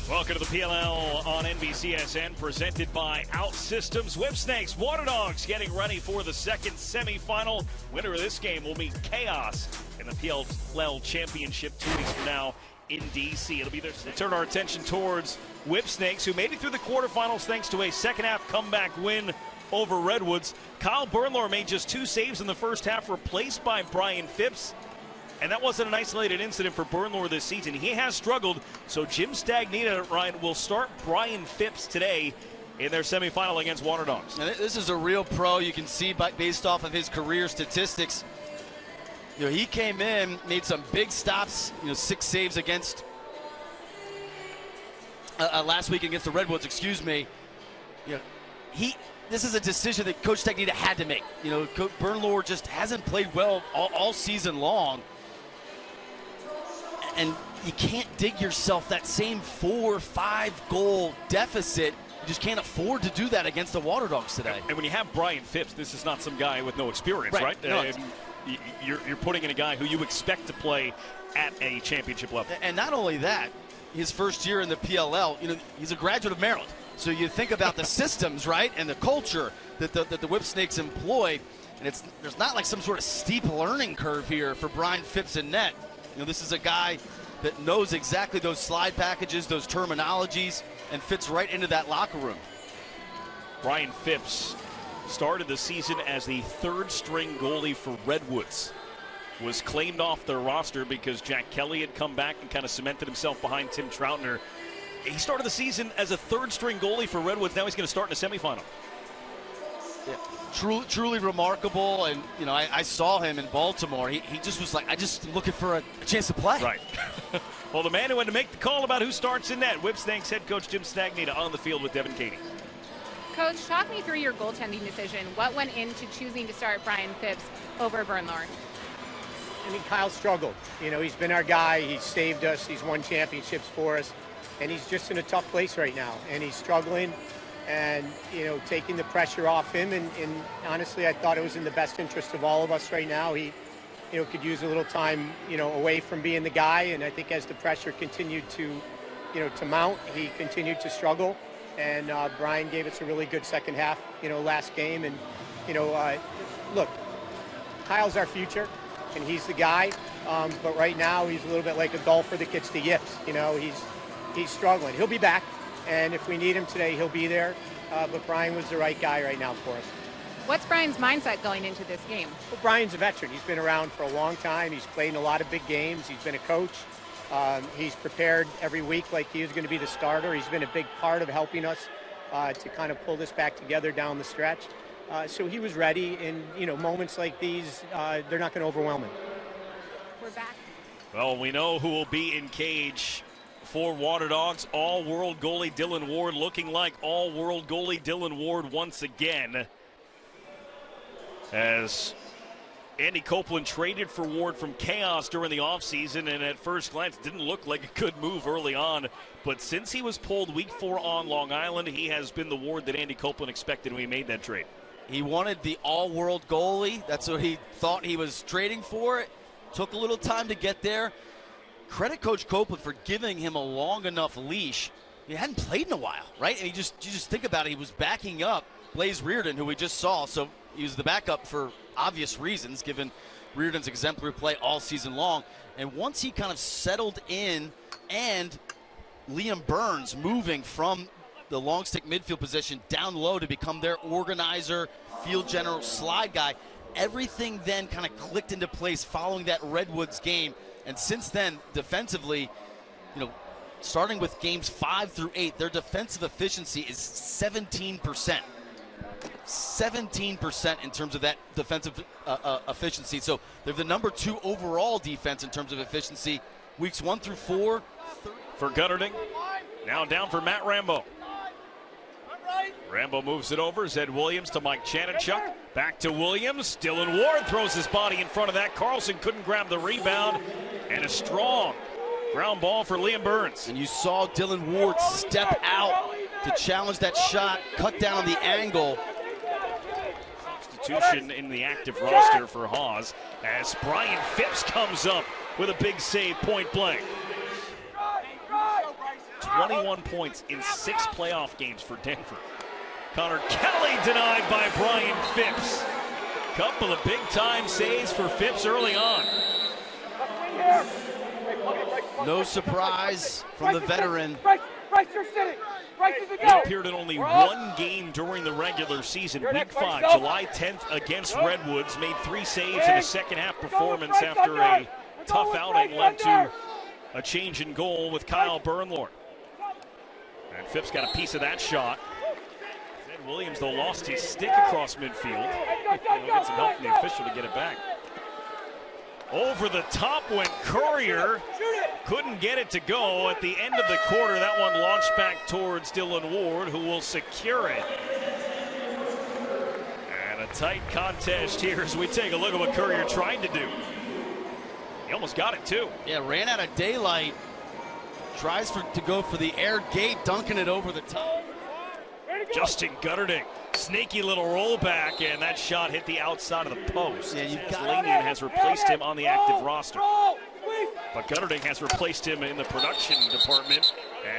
Welcome to the PLL on NBCSN, presented by OutSystems. Whipsnakes, Waterdogs getting ready for the second semifinal. Winner of this game will meet Chaos in the PLL Championship 2 weeks from now in DC. It'll be their turn our attention towards Whipsnakes, who made it through the quarterfinals thanks to a second-half comeback win over Redwoods. Kyle Bernlohr made just 2 saves in the first half, replaced by Brian Phipps. And that wasn't an isolated incident for Bernlohr this season. He has struggled, so Jim Stagnita, Ryan, will start Brian Phipps today in their semifinal against Waterdogs. Now, this is a real pro. You can see based off of his career statistics. He came in, made some big stops, 6 saves against last week against the Redwoods, excuse me. This is a decision that Coach Stagnita had to make. Bernlohr just hasn't played well all season long. And you can't dig yourself that same 4-5 goal deficit. You just can't afford to do that against the Waterdogs today. And when you have Brian Phipps, this is not some guy with no experience, right? No, you're putting in a guy who you expect to play at a championship level. And not only that, his first year in the PLL, he's a graduate of Maryland. So you think about the systems, right, and the culture that the Whipsnakes employ, and there's not like some sort of steep learning curve here for Brian Phipps in net. This is a guy that knows exactly those slide packages, those terminologies, and fits right into that locker room. Brian Phipps started the season as the 3rd-string goalie for Redwoods. Was claimed off their roster because Jack Kelly had come back and kind of cemented himself behind Tim Troutner. He started the season as a 3rd-string goalie for Redwoods. Now he's going to start in a semifinal. Yeah, truly remarkable. And, I saw him in Baltimore. He just was like, I just looking for a chance to play. Right. Well, the man who had to make the call about who starts in net, Whipsnakes head coach Jim Stagnita on the field with Devin Cady. Coach, talk me through your goaltending decision. What went into choosing to start Brian Phipps over Bernlohr? I mean, Kyle struggled. He's been our guy. He's saved us. He's won championships for us. And he's just in a tough place right now. And he's struggling and, taking the pressure off him. And honestly, I thought it was in the best interest of all of us right now. He, could use a little time, away from being the guy. And I think as the pressure continued to mount, he continued to struggle. And Brian gave us a really good second half, last game. And, look, Kyle's our future. And he's the guy, but right now he's a little bit like a golfer that gets the yips. He's struggling. He'll be back, and if we need him today, he'll be there. But Brian was the right guy right now for us. What's Brian's mindset going into this game? Well, Brian's a veteran. He's been around for a long time. He's played in a lot of big games. He's been a coach. He's prepared every week like he was going to be the starter. He's been a big part of helping us to kind of pull this back together down the stretch. So he was ready, and moments like these, they're not going to overwhelm him. We're back. Well, we know who will be in cage for Waterdogs. All-world goalie Dillon Ward, looking like all-world goalie Dillon Ward once again. As Andy Copeland traded for Ward from Chaos during the offseason, and at first glance didn't look like a good move early on. But since he was pulled week 4 on Long Island, he has been the Ward that Andy Copeland expected when he made that trade. He wanted the all-world goalie. That's what he thought he was trading for. It took a little time to get there. Credit Coach Copeland for giving him a long enough leash. He hadn't played in a while, right? And you just think about it. He was backing up Blaze Reardon, who we just saw. So he was the backup for obvious reasons, given Reardon's exemplary play all season long. And once he kind of settled in, and Liam Burns moving from the long stick midfield position down low to become their organizer, field general, slide guy, everything then kind of clicked into place following that Redwoods game. And since then, defensively, starting with games 5 through 8, their defensive efficiency is 17%. 17% in terms of that defensive efficiency. So they're the number 2 overall defense in terms of efficiency. Weeks 1 through 4. For Gunnerding, now down for Matt Rambo. Rambo moves it over. Zed Williams to Mike Chanachuk. Back to Williams. Dillon Ward throws his body in front of that. Carlson couldn't grab the rebound. And a strong ground ball for Liam Burns. And you saw Dillon Ward step out to challenge that shot, cut down the angle. Substitution in the active roster for Hawes as Brian Phipps comes up with a big save point blank. 21 points in 6 playoff games for Denver. Connor Kelly denied by Brian Phipps. Couple of big-time saves for Phipps early on. No surprise from the veteran. He appeared in only 1 game during the regular season. Week 5, July 10th against Redwoods. Made 3 saves in a second-half performance after a tough outing led to a change in goal with Kyle Bernlord. And Phipps got a piece of that shot. Ed Williams, though, lost his stick across midfield. He'll get some help from the official to get it back. Over the top went Courier. Couldn't get it to go. At the end of the quarter, that one launched back towards Dillon Ward, who will secure it. And a tight contest here as we take a look at what Courier tried to do. He almost got it, too. Yeah, ran out of daylight. Tries to go for the air gate, dunking it over the top. Justin Gutterding, sneaky little rollback, and that shot hit the outside of the post. Yeah, you've got Lanian has replaced him on the active roster. But Gutterding has replaced him in the production department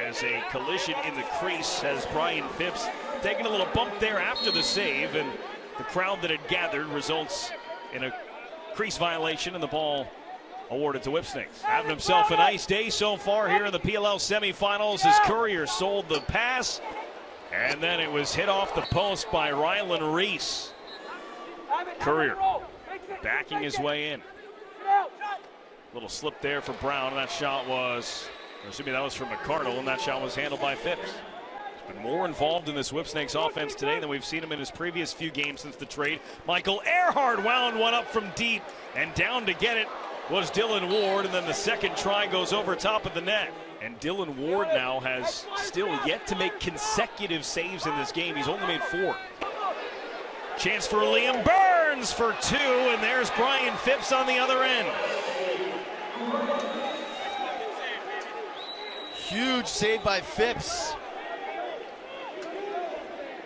as a collision in the crease has Brian Phipps taking a little bump there after the save, and the crowd that had gathered results in a crease violation and the ball awarded to Whipsnakes. Having himself a nice day so far here in the PLL semifinals as Courier sold the pass. And then it was hit off the post by Rylan Reese. Courier backing his way in. Little slip there for Brown, and that shot was, assuming that was from McCardle, and that shot was handled by Phipps. He's been more involved in this Whipsnakes offense today than we've seen him in his previous few games since the trade. Michael Earhart wound one up from deep, and down to get it was Dillon Ward, and then the second try goes over top of the net. And Dillon Ward now has still yet to make consecutive saves in this game. He's only made 4. Chance for Liam Burns for 2, and there's Brian Phipps on the other end. Huge save by Phipps.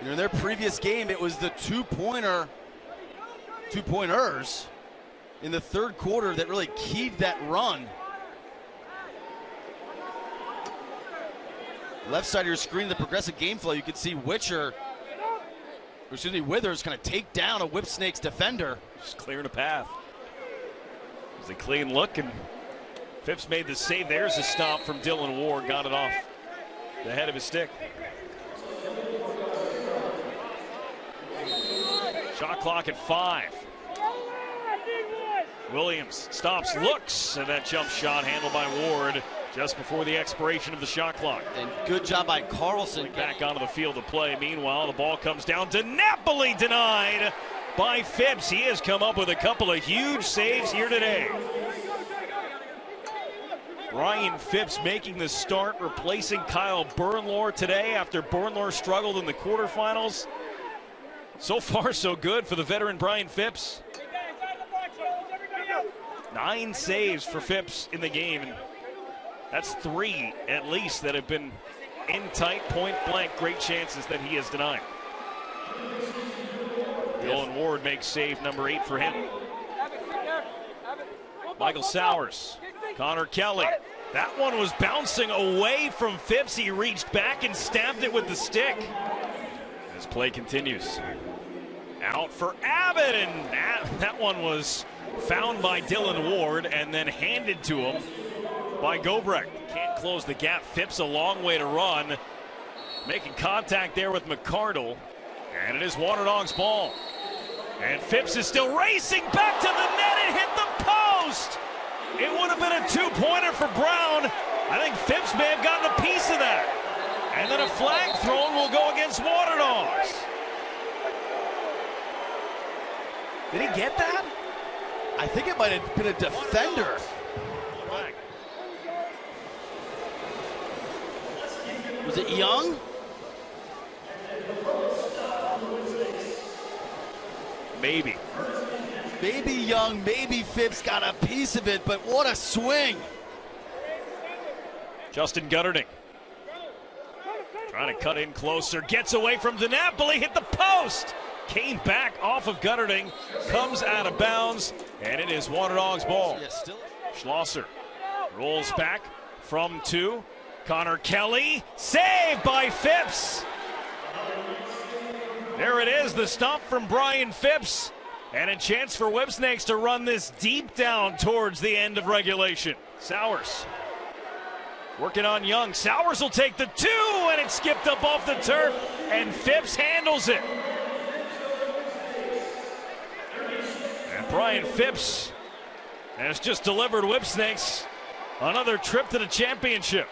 In their previous game, it was the two-pointers in the third quarter that really keyed that run. Left side of your screen, the progressive game flow, you can see Withers kind of take down a Whipsnakes defender. Just clearing a path. It was a clean look, and Phipps made the save. There's a stop from Dillon Ward, got it off the head of his stick. Shot clock at 5. Williams stops, looks, and that jump shot handled by Ward just before the expiration of the shot clock. And good job by Carlson. Back onto the field of play. Meanwhile, the ball comes down to Napoli, denied by Phipps. He has come up with a couple of huge saves here today. Brian Phipps making the start, replacing Kyle Bernlord today after Bernlord struggled in the quarterfinals. So far, so good for the veteran Brian Phipps. 9 saves for Phipps in the game. And that's 3 at least that have been in tight, point blank, great chances that he has denied. Dillon Ward makes save number 8 for him. Michael Sowers, Connor Kelly. That one was bouncing away from Phipps. He reached back and stabbed it with the stick. This play continues. Out for Abbott, and that one was found by Dillon Ward and then handed to him by Gobrecht. Can't close the gap. Phipps a long way to run. Making contact there with McCardle. And it is Waterdogs ball. And Phipps is still racing back to the net and hit the post. It would have been a 2-pointer for Brown. I think Phipps may have gotten a piece of that. And then a flag thrown will go against Waterdogs. Did he get that? I think it might have been a defender. Was it Young? Maybe. Maybe Young, maybe Phipps got a piece of it, but what a swing. Justin Gutterding trying to cut in closer, gets away from DiNapoli, hit the post. Came back off of Gutterding, comes out of bounds, and it is Waterdogs ball. Schlosser rolls back from 2, Connor Kelly, saved by Phipps. There it is, the stomp from Brian Phipps. And a chance for Whipsnakes to run this deep down towards the end of regulation. Sowers working on Young. Sowers will take the 2, and it skipped up off the turf, and Phipps handles it. And Brian Phipps has just delivered Whipsnakes another trip to the championship.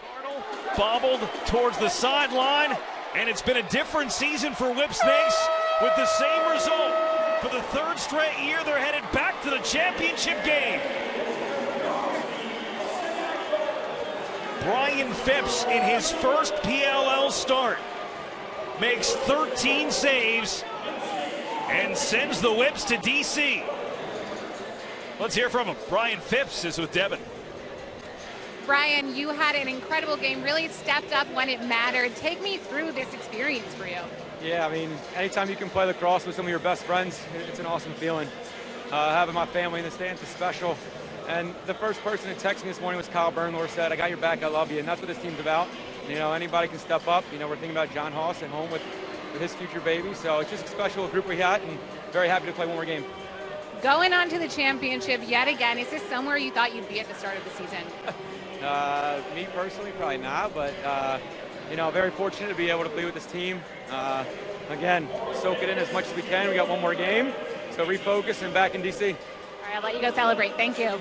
Bobbled towards the sideline, and it's been a different season for Whipsnakes with the same result. For the 3rd straight year, they're headed back to the championship game. Brian Phipps, in his first PLL start, makes 13 saves and sends the Whips to DC. Let's hear from him. Brian Phipps is with Devin. Brian, you had an incredible game, really stepped up when it mattered. Take me through this experience for you. Yeah, I mean, anytime you can play lacrosse with some of your best friends, it's an awesome feeling. Having my family in the stands is special. And the first person to text me this morning was Kyle Bernlor, said, "I got your back, I love you." And that's what this team's about. You know, anybody can step up. You know, we're thinking about John Haas at home with his future baby. So it's just a special group we got, and very happy to play one more game. Going on to the championship yet again, is this somewhere you thought you'd be at the start of the season? Me personally, probably not, but you know, very fortunate to be able to be with this team. Again, soak it in as much as we can. We got one more game, so refocus and back in DC. All right, I'll let you go celebrate. Thank you.